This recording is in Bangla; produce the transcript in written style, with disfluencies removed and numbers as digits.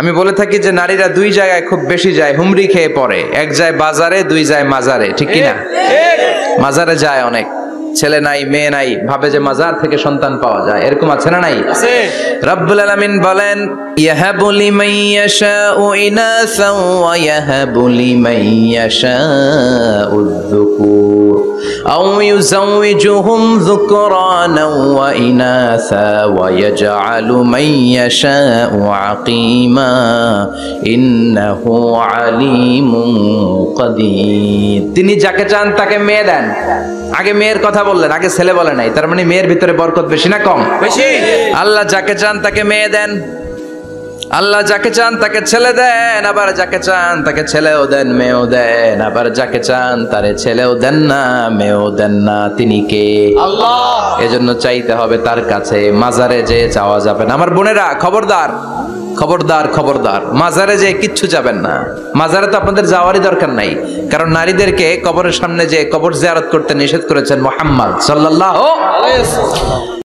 আমি বলে থাকি যে নারীরা দুই জায়গায় খুব বেশি যায়, হুমড়ি খেয়ে পড়ে। এক যায় বাজারে, দুই যায় মাজারে, ঠিক কিনা? মাজারে যায় অনেক, ছেলে নাই মেয়ে নাই, ভাবে যে মাজার থেকে সন্তান পাওয়া যায়, এরকম আছে না নাই? রব্বুল আলামিন বলেন ইয়াহাবু লিমান ইয়াশাউ ইনাসান ওয়া ইয়াহাবু লিমান ইয়াশাউ যুকুর আও ইউযাওয়িজুহুম যুকরানা ওয়া ইনাসা ওয়া ইয়াজআলু মান ইয়াশাউ আকিমা ইন্নাহু আলিমুন কাদির। তিনি যাকে চান তাকে মেয়ে দেন। আগে মেয়ের কথা বললেন, আগে ছেলে বলে নাই। তার মানে মেয়ের ভিতরে বরকত বেশি না কম? বেশি। আল্লাহ যাকে চান তাকে মেয়ে দেন, আল্লাহ যাকে চান তাকে ছেলে দেন, আবার যাকে চান তাকে ছেলেও দেন মেয়েও দেন, আবার যাকে চান তারে ছেলেও দেন না মেয়েও দেন না। তিনি কে? আল্লাহ। এজন্য চাইতে হবে তার কাছে, মাজারে যে চাওয়া যাবে না। আমার বোনেরা খবরদার খবরদার খবরদার, মাজারে যে কিচ্ছু যাবেন না। মাজারে তো আপনাদের যাওয়ারই দরকার নাই, কারণ নারীদেরকে কবরের সামনে যে কবর জিয়ারত করতে নিষেধ করেছেন মুহাম্মদ সাল্লাল্লাহু আলাইহি ওয়াসাল্লাম।